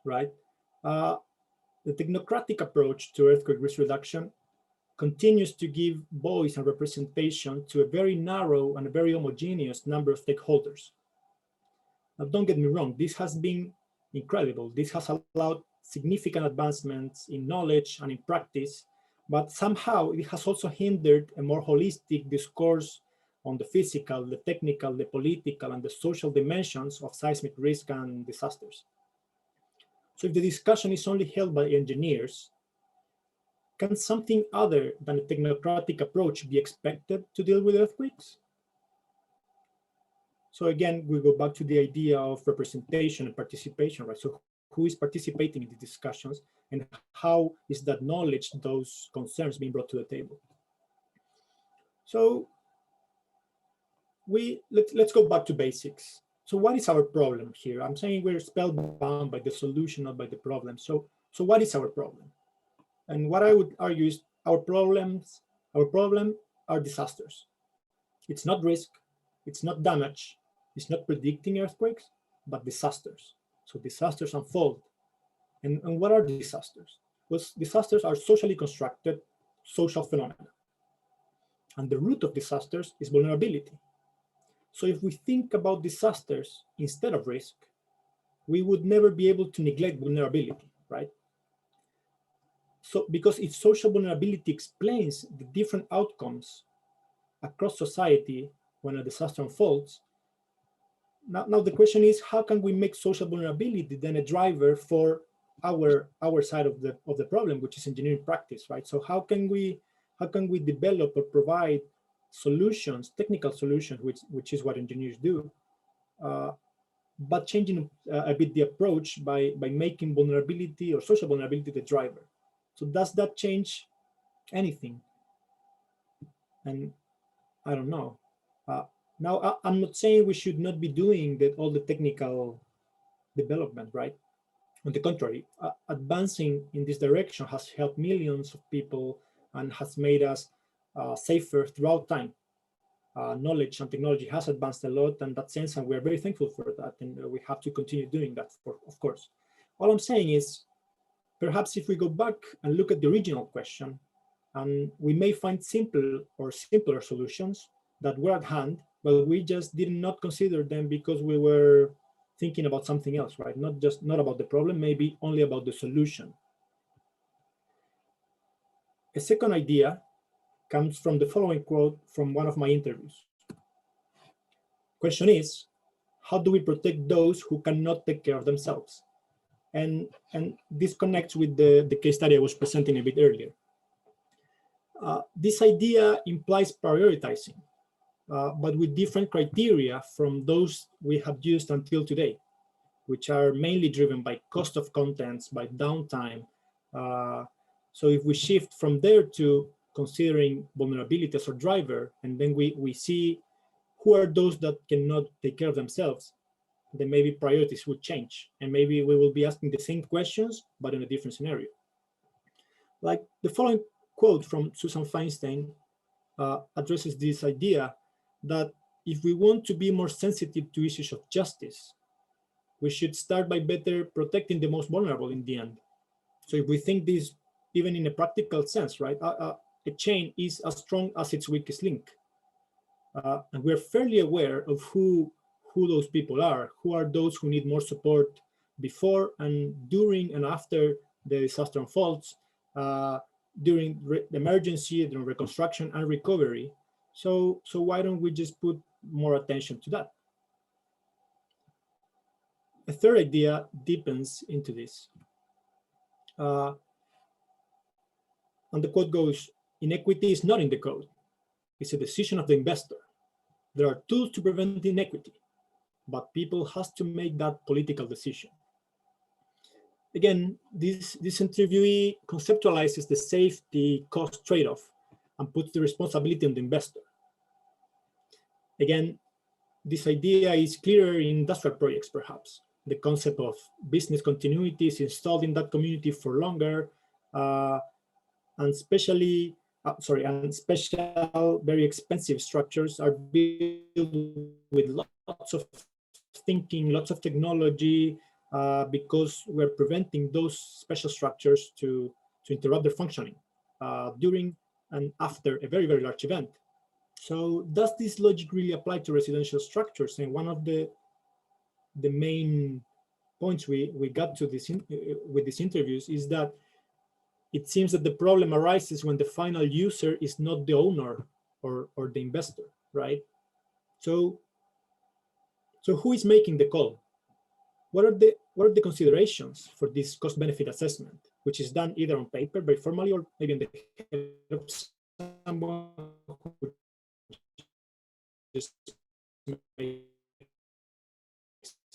right? The technocratic approach to earthquake risk reduction continues to give voice and representation to a very narrow and a very homogeneous number of stakeholders. Now, don't get me wrong, this has been incredible. This has allowed significant advancements in knowledge and in practice, but somehow it has also hindered a more holistic discourse on the physical, the technical, the political, and the social dimensions of seismic risk and disasters. So if the discussion is only held by engineers, can something other than a technocratic approach be expected to deal with earthquakes? So again, we go back to the idea of representation and participation, right? So who is participating in the discussions and how is that knowledge, those concerns being brought to the table? So let's go back to basics. So what is our problem here? I'm saying we're spellbound by the solution, not by the problem. So what is our problem? And what I would argue is our problem are disasters. It's not risk, it's not damage, it's not predicting earthquakes, but disasters. So disasters unfold. And what are disasters? Well, disasters are socially constructed social phenomena. And the root of disasters is vulnerability. So if we think about disasters instead of risk, we would never be able to neglect vulnerability, right? So because if social vulnerability explains the different outcomes across society when a disaster unfolds, now the question is, how can we make social vulnerability then a driver for our side of the problem, which is engineering practice, right? So how can we develop or provide solutions, technical solutions, which is what engineers do, but changing a bit the approach by making vulnerability or social vulnerability the driver. So does that change anything? And I don't know. Now, I'm not saying we should not be doing all the technical development, right? On the contrary, advancing in this direction has helped millions of people and has made us safer throughout time. Knowledge and technology has advanced a lot in that sense, and we're very thankful for that, and we have to continue doing that, of course. All I'm saying is, perhaps if we go back and look at the original question, and we may find simpler solutions that were at hand, but we just did not consider them because we were thinking about something else, right? Not about the problem, maybe only about the solution. A second idea comes from the following quote from one of my interviews. Question is, how do we protect those who cannot take care of themselves? And this connects with the case study I was presenting a bit earlier. This idea implies prioritizing, but with different criteria from those we have used until today, which are mainly driven by cost of contents, by downtime. So if we shift from there to considering vulnerability as a driver, and then we see who are those that cannot take care of themselves, then maybe priorities would change. And maybe we will be asking the same questions, but in a different scenario. Like the following quote from Susan Feinstein addresses this idea that if we want to be more sensitive to issues of justice, we should start by better protecting the most vulnerable in the end. So if we think this, even in a practical sense, right, a chain is as strong as its weakest link. And we're fairly aware of who those people are, who are those who need more support before and during and after the disaster unfolds, during the emergency, during reconstruction and recovery. So why don't we just put more attention to that? A third idea deepens into this. And the quote goes, inequity is not in the code. It's a decision of the investor. There are tools to prevent inequity, but people has to make that political decision. Again, this interviewee conceptualizes the safety cost trade-off and puts the responsibility on the investor. Again, this idea is clearer in industrial projects, perhaps. The concept of business continuity is installed in that community for longer, and especially and special, very expensive structures are built with lots of thinking, lots of technology, because we're preventing those special structures to interrupt their functioning during and after a very, very large event. So does this logic really apply to residential structures? And one of the main points we got to this with these interviews is that it seems that the problem arises when the final user is not the owner or the investor, right? So who is making the call? What are the considerations for this cost-benefit assessment, which is done either on paper, very formally, or maybe in the head of someone who just makes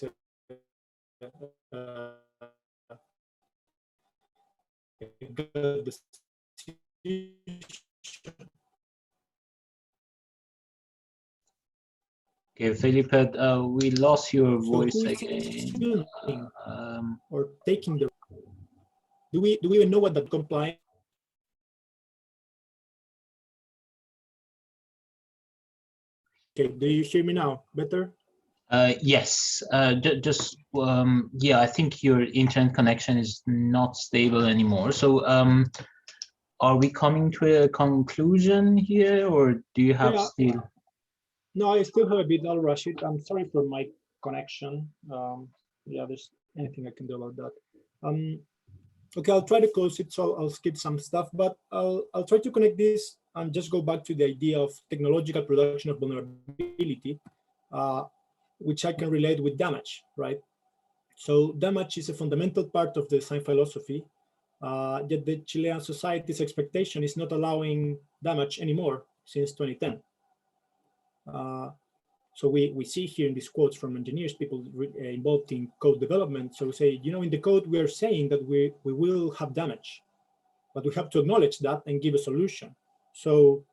a good decision. Okay, Felipe, we lost your voice So again. Or taking the, do we even know what that compliance? Okay, do you hear me now better? Yes, yeah, I think your internet connection is not stable anymore. So are we coming to a conclusion here, or do you have still? No, I still have a bit. I'll rush it. I'm sorry for my connection. Yeah, there's anything I can do about that. Okay, I'll try to close it, so I'll skip some stuff, but I'll try to connect this and just go back to the idea of technological production of vulnerability, which I can relate with damage, right? So damage is a fundamental part of the design philosophy, yet the Chilean society's expectation is not allowing damage anymore since 2010. So we see here in these quotes from engineers, people involved in code development. So we say, you know, in the code, we are saying that we will have damage, but we have to acknowledge that and give a solution. So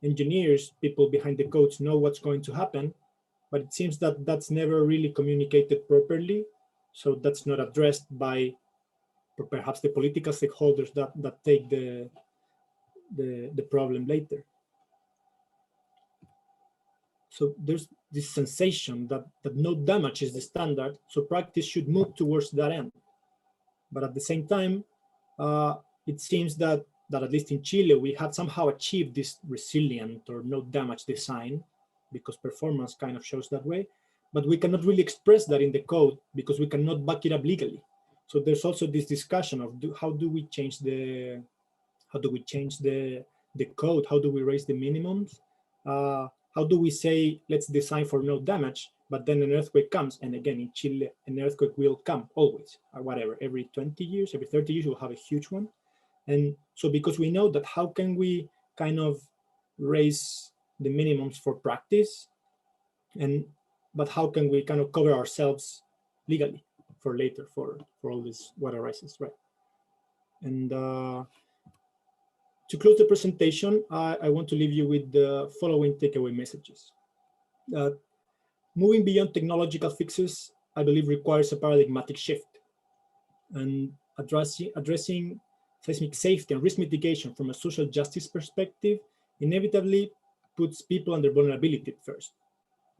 engineers, people behind the codes know what's going to happen, but it seems that that's never really communicated properly. So that's not addressed by perhaps the political stakeholders that take the problem later. So there's this sensation that no damage is the standard, so practice should move towards that end. But at the same time, it seems that at least in Chile, we have somehow achieved this resilient or no damage design, because performance kind of shows that way, but we cannot really express that in the code because we cannot back it up legally. So there's also this discussion of how do we change the code? How do we raise the minimums? How do we say, let's design for no damage, but then an earthquake comes, and again, in Chile, an earthquake will come always, or whatever, every 20 years, every 30 years, we'll have a huge one. And so because we know that, how can we kind of raise the minimums for practice, but how can we kind of cover ourselves legally for later, for all this what arises, right? And to close the presentation, I want to leave you with the following takeaway messages. Moving beyond technological fixes, I believe, requires a paradigmatic shift, and addressing seismic safety and risk mitigation from a social justice perspective inevitably puts people under vulnerability first.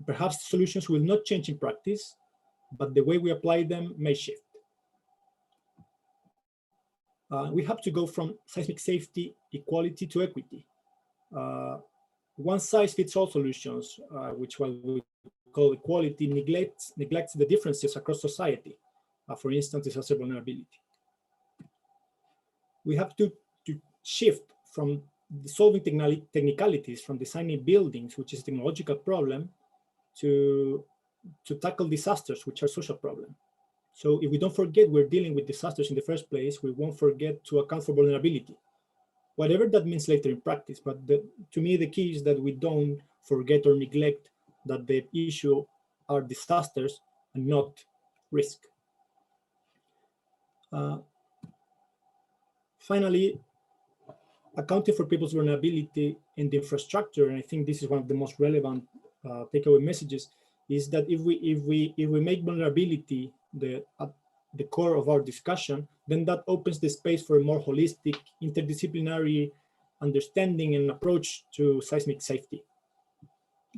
Perhaps solutions will not change in practice, but the way we apply them may shift. We have to go from seismic safety, equality to equity. One-size-fits-all solutions, which what we call equality, neglects the differences across society. For instance, disaster vulnerability. We have to shift from solving technicalities, from designing buildings, which is a technological problem, to tackle disasters, which are social problems. So if we don't forget we're dealing with disasters in the first place, we won't forget to account for vulnerability, whatever that means later in practice. But to me, the key is that we don't forget or neglect that the issue are disasters and not risk. Finally, accounting for people's vulnerability in the infrastructure, and I think this is one of the most relevant takeaway messages, is that if we make vulnerability at the core of our discussion, then that opens the space for a more holistic, interdisciplinary understanding and approach to seismic safety.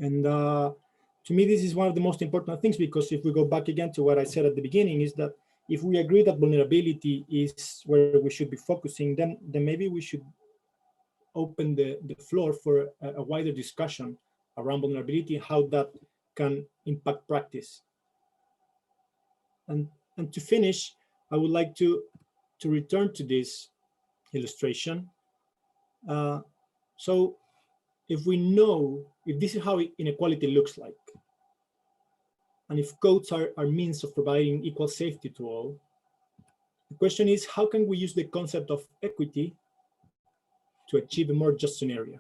And to me, this is one of the most important things, because if we go back again to what I said at the beginning, is that if we agree that vulnerability is where we should be focusing, then maybe we should open the floor for a wider discussion around vulnerability, how that can impact practice. And to finish, I would like to return to this illustration. So if we know, if this is how inequality looks like, and if codes are means of providing equal safety to all, the question is, how can we use the concept of equity to achieve a more just scenario?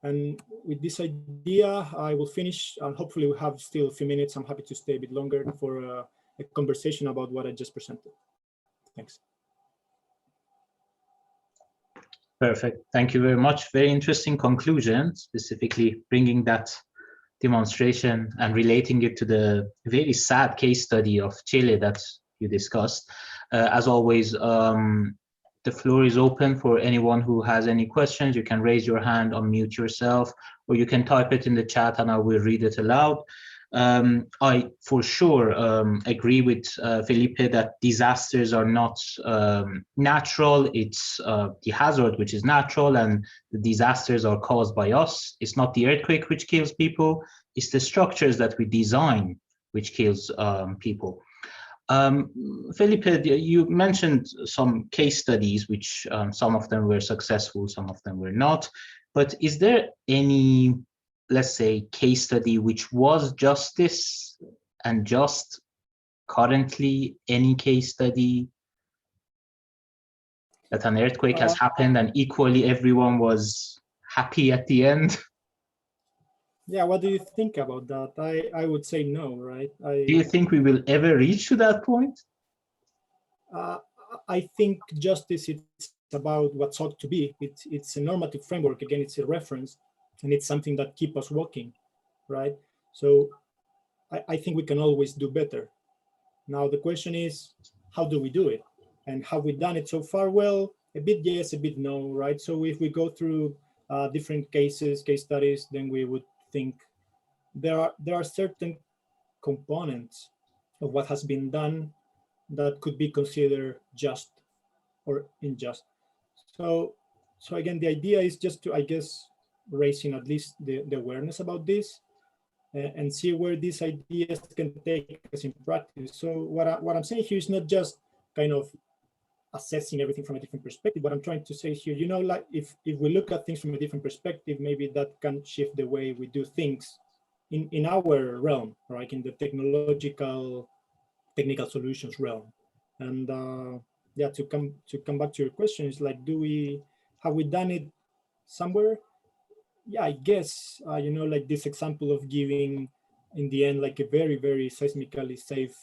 And with this idea, I will finish, and hopefully we have still a few minutes. I'm happy to stay a bit longer for a conversation about what I just presented. Thanks. Perfect. Thank you very much. Very interesting conclusion, specifically bringing that demonstration and relating it to the very sad case study of Chile that you discussed. As always, the floor is open for anyone who has any questions. You can raise your hand, unmute yourself, or you can type it in the chat and I will read it aloud. I for sure agree with Felipe that disasters are not natural. It's the hazard which is natural, and the disasters are caused by us. It's not the earthquake which kills people, it's the structures that we design which kills people. Felipe, you mentioned some case studies, which some of them were successful, some of them were not. But is there any, let's say, case study which was justice and just currently any case study that an earthquake has happened and equally everyone was happy at the end? Yeah, what do you think about that? I would say no, right? Do you think we will ever reach to that point? I think justice is about what's ought to be. It's a normative framework. Again, it's a reference, and it's something that keeps us walking, right? So I think we can always do better. Now, the question is, how do we do it? And have we done it so far? Well, a bit yes, a bit no, right? So if we go through different case studies, then we would think there are certain components of what has been done that could be considered just or unjust. So again, the idea is just to, I guess, raising at least the awareness about this and see where these ideas can take us in practice. So what I'm saying here is not just kind of assessing everything from a different perspective. What I'm trying to say here, you know, like if we look at things from a different perspective, maybe that can shift the way we do things in our realm, right? In the technical solutions realm. And yeah, to come back to your question, is like, have we done it somewhere? Yeah, I guess, you know, like this example of giving in the end, like a very, very seismically safe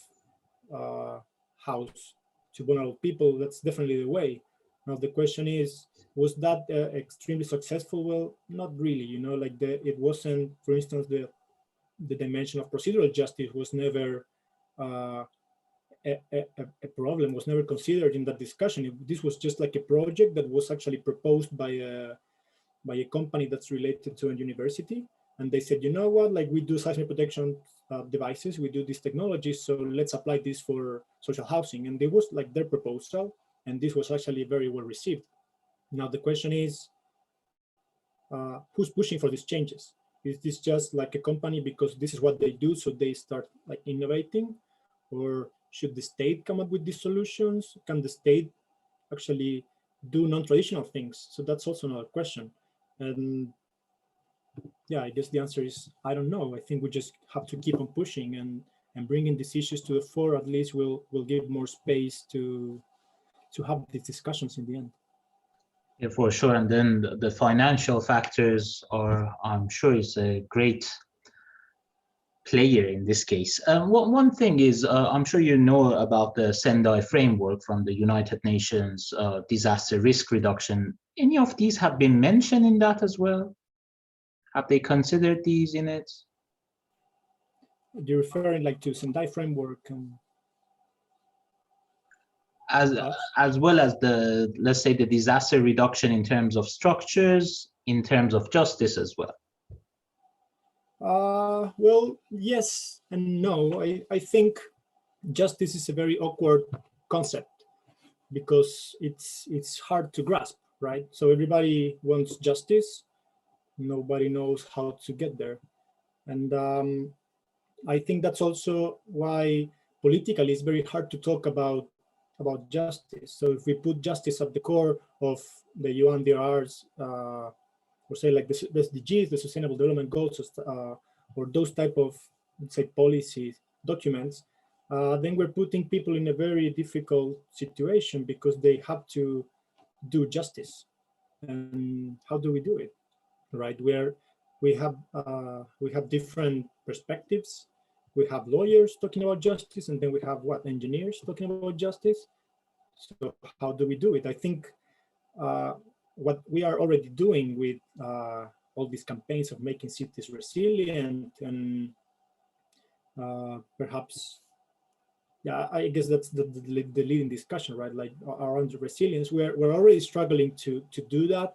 house to vulnerable people, that's definitely the way. Now, the question is, was that extremely successful? Well, not really, you know, like it wasn't, for instance, the dimension of procedural justice was never a problem, was never considered in that discussion. This was just like a project that was actually proposed by a company that's related to a university. And they said, you know what, like we do seismic protection devices, we do these technologies, so let's apply this for social housing. And it was like their proposal, and this was actually very well received. Now the question is, who's pushing for these changes? Is this just like a company because this is what they do, so they start like innovating? Or should the state come up with these solutions? Can the state actually do non-traditional things? So that's also another question. And yeah, I guess the answer is, I don't know. I think we just have to keep on pushing and bringing these issues to the fore. At least will give more space to have these discussions in the end. Yeah, for sure. And then the financial factors are, I'm sure, is a great player in this case. One thing is, I'm sure you know about the Sendai framework from the United Nations disaster risk reduction. Any of these have been mentioned in that as well? Have they considered these in it? You're referring like to Sendai framework? as well as the, let's say, the disaster reduction in terms of structures, in terms of justice as well? Well, yes and no. I think justice is a very awkward concept because it's hard to grasp, right? So everybody wants justice. Nobody knows how to get there. And I think that's also why politically it's very hard to talk about justice. So if we put justice at the core of the UNDR's, or say like the SDGs, the Sustainable Development Goals, or those type of, let's say, policy documents, then we're putting people in a very difficult situation because they have to do justice. And how do we do it, right? We have different perspectives. We have lawyers talking about justice, and then we have engineers talking about justice. So how do we do it? I think what we are already doing with all these campaigns of making cities resilient and perhaps, yeah, I guess that's the leading discussion, right? Like around resilience, we're already struggling to do that,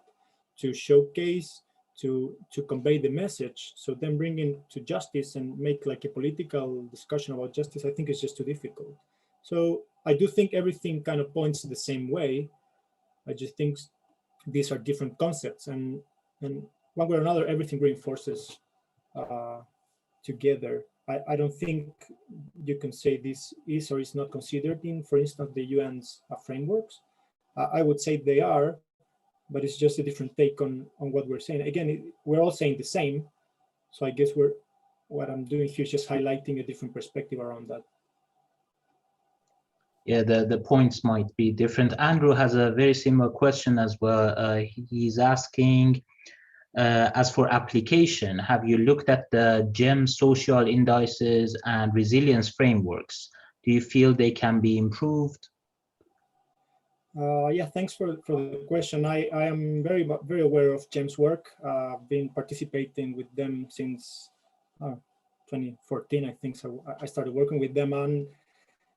to showcase, to convey the message. So then bringing to justice and make like a political discussion about justice, I think it's just too difficult. So I do think everything kind of points the same way. I just think these are different concepts, and one way or another, everything reinforces together. I don't think you can say this is or is not considered in, for instance, the UN's frameworks. I would say they are, but it's just a different take on what we're saying. Again, we're all saying the same. So I guess what I'm doing here is just highlighting a different perspective around that. Yeah, the points might be different. Andrew has a very similar question as well. He's asking, as for application, have you looked at the GEM social indices and resilience frameworks? Do you feel they can be improved? Yeah, thanks for the question. I am very aware of GEM's work. I've been participating with them since 2014, I think. So I started working with them, and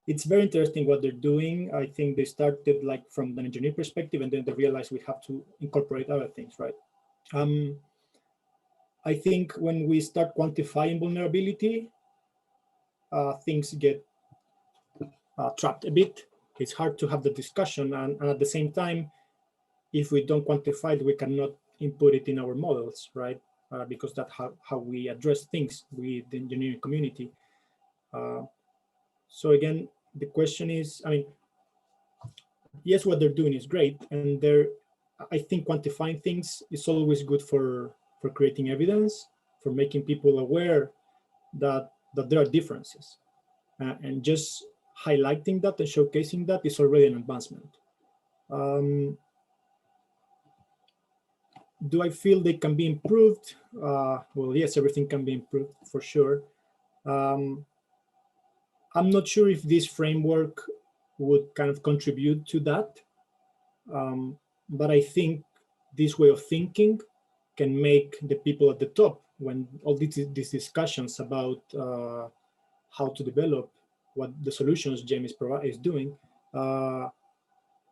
it's very interesting what they're doing. I think they started like from an engineering perspective, and then they realized we have to incorporate other things, right? I think when we start quantifying vulnerability, things get trapped a bit. It's hard to have the discussion, and at the same time, if we don't quantify it, we cannot input it in our models, right? Because that's how we address things with the engineering community. So again, the question is, I mean, yes, what they're doing is great, and I think quantifying things is always good for creating evidence, for making people aware that there are differences, and just highlighting that and showcasing that is already an advancement. Do I feel they can be improved? Well, yes, everything can be improved for sure. I'm not sure if this framework would kind of contribute to that, but I think this way of thinking can make the people at the top, when all these discussions about how to develop what the solutions GEM is doing,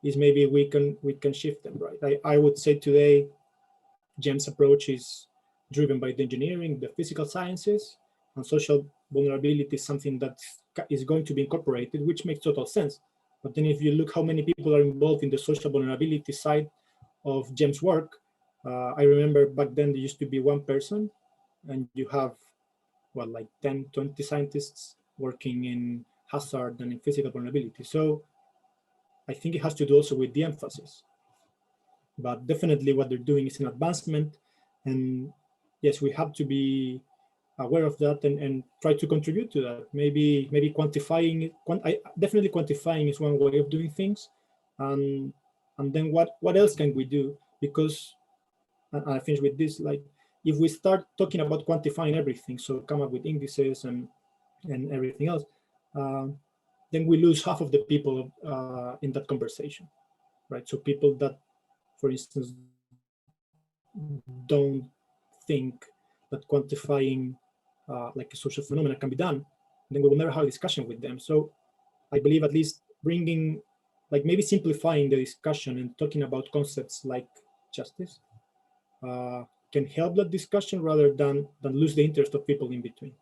is maybe we can shift them, right? I would say today, GEM's approach is driven by the engineering, the physical sciences, and social vulnerability is something that is going to be incorporated, which makes total sense. But then if you look how many people are involved in the social vulnerability side of GEM's work, I remember back then there used to be one person, and you have, well, like 10, 20 scientists working in hazard and in physical vulnerability. So I think it has to do also with the emphasis. But definitely what they're doing is an advancement. And yes, we have to be aware of that and try to contribute to that. Maybe quantifying, definitely quantifying is one way of doing things. And then what else can we do? Because, and I finish with this, like if we start talking about quantifying everything, so come up with indices and everything else, then we lose half of the people in that conversation, right? So people that, for instance, don't think that quantifying like a social phenomenon can be done, then we will never have a discussion with them. So I believe at least bringing like maybe simplifying the discussion and talking about concepts like justice can help that discussion rather than lose the interest of people in between.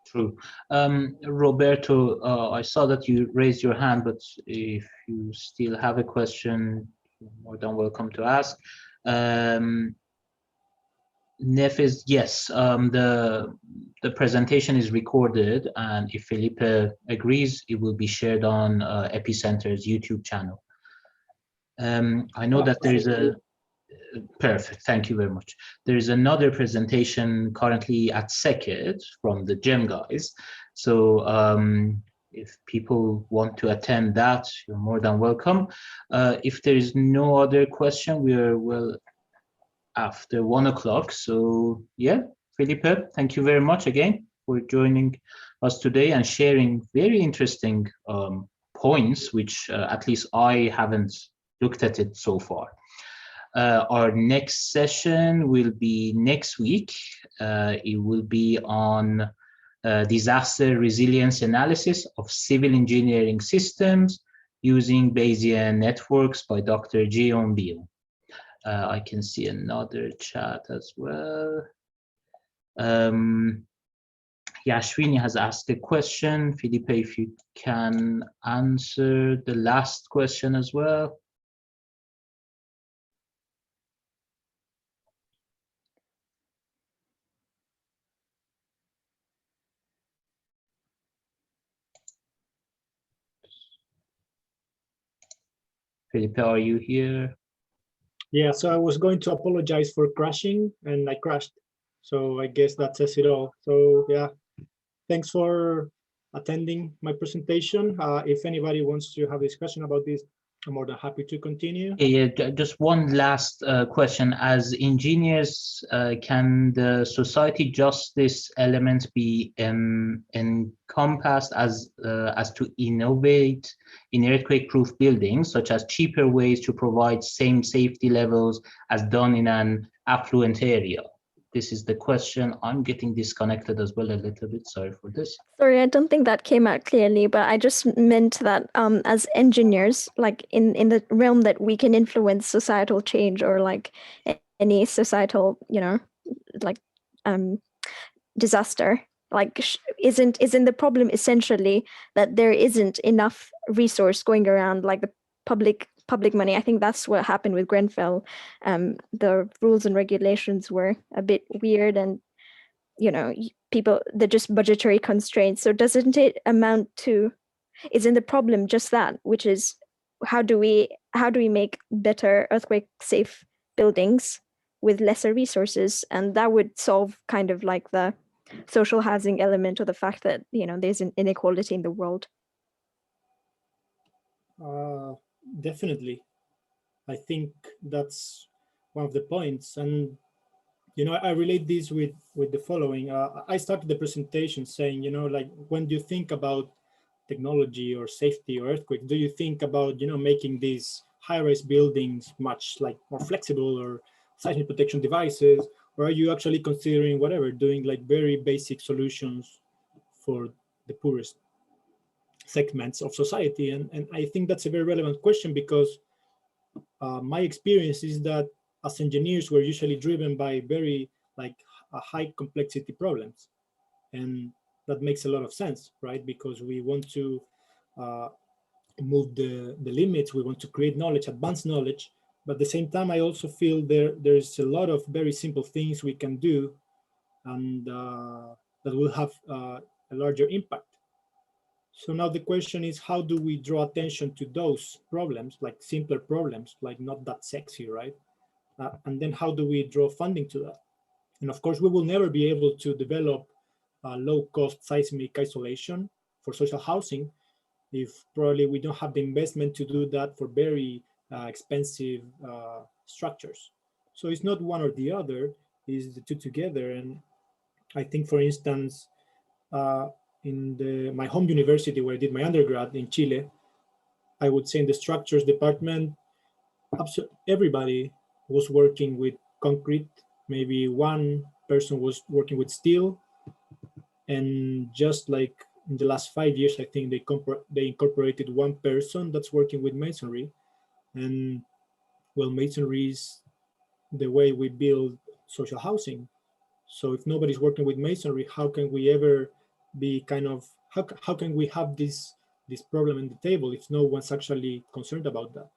True. Roberto, I saw that you raised your hand, but if you still have a question, you're more than welcome to ask. Nefis, yes, the presentation is recorded, and if Felipe agrees, it will be shared on EPICentre's YouTube channel. I know that there is a perfect. Thank you very much. There is another presentation currently at Secret from the GEM guys. So if people want to attend that, you're more than welcome. If there is no other question, we are well after 1 o'clock. So yeah, Felipe, thank you very much again for joining us today and sharing very interesting points, which at least I haven't looked at it so far. Our next session will be next week. It will be on disaster resilience analysis of civil engineering systems using Bayesian networks by Dr. Jeon Beal. I can see another chat as well. Yashwini has asked a question. Felipe, if you can answer the last question as well. Felipe, are you here? Yeah, so I was going to apologize for crashing and I crashed. So I guess that says it all. So yeah, thanks for attending my presentation. If anybody wants to have a discussion about this, I'm more than happy to continue. Yeah, just one last question. As engineers, can the society justice element be encompassed as to innovate in earthquake-proof buildings, such as cheaper ways to provide same safety levels as done in an affluent area? This is the question. I'm getting disconnected as well a little bit. Sorry for this. Sorry, I don't think that came out clearly, but I just meant that as engineers, like in the realm that we can influence societal change or like any societal, you know, like disaster, like isn't the problem essentially that there isn't enough resource going around, like the public money? I think that's what happened with Grenfell. The rules and regulations were a bit weird, and you know, people, they're just budgetary constraints. So doesn't it amount to, isn't the problem just that, which is how do we make better earthquake safe buildings with lesser resources? And that would solve kind of like the social housing element, or the fact that, you know, there's an inequality in the world. Definitely. I think that's one of the points. And you know, I relate this with the following. I started the presentation saying, you know, like, when do you think about technology or safety or earthquake, do you think about, you know, making these high-rise buildings much like more flexible or seismic protection devices, or are you actually considering whatever, doing like very basic solutions for the poorest segments of society? And I think that's a very relevant question, because my experience is that as engineers, we're usually driven by very like high complexity problems. And that makes a lot of sense, right? Because we want to move the limits, we want to create knowledge, advanced knowledge. But at the same time, I also feel there's a lot of very simple things we can do, and that will have a larger impact. So now the question is, how do we draw attention to those problems, like simpler problems, like not that sexy, right? And then how do we draw funding to that? And of course, we will never be able to develop low-cost seismic isolation for social housing if probably we don't have the investment to do that for very expensive structures. So it's not one or the other, it's the two together. And I think, for instance, in my home university where I did my undergrad in Chile, I would say in the structures department, everybody was working with concrete. Maybe one person was working with steel, and just like in the last 5 years, I think they incorporated one person that's working with masonry. And well, masonry is the way we build social housing. So if nobody's working with masonry, how can we ever be kind of, how can we have this problem on the table if no one's actually concerned about that?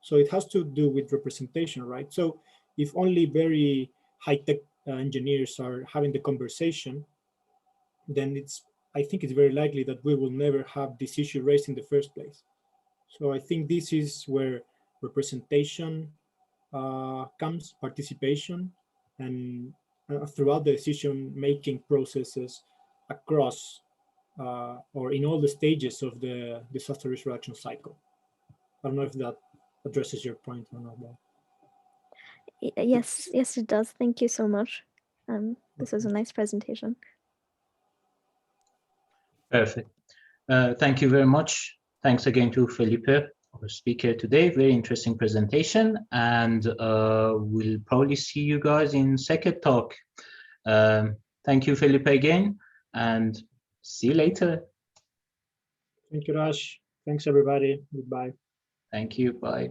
So it has to do with representation, right? So if only very high-tech engineers are having the conversation, then I think it's very likely that we will never have this issue raised in the first place. So I think this is where representation comes, participation, and throughout the decision-making processes across or in all the stages of the disaster risk reduction cycle. I don't know if that addresses your point or not. Yes, it does. Thank you so much. This was a nice presentation. Perfect. Thank you very much. Thanks again to Felipe, our speaker today. Very interesting presentation, and we'll probably see you guys in second talk. Thank you, Felipe, again, and see you later. Thank you, Arash. Thanks, everybody. Goodbye. Thank you. Bye.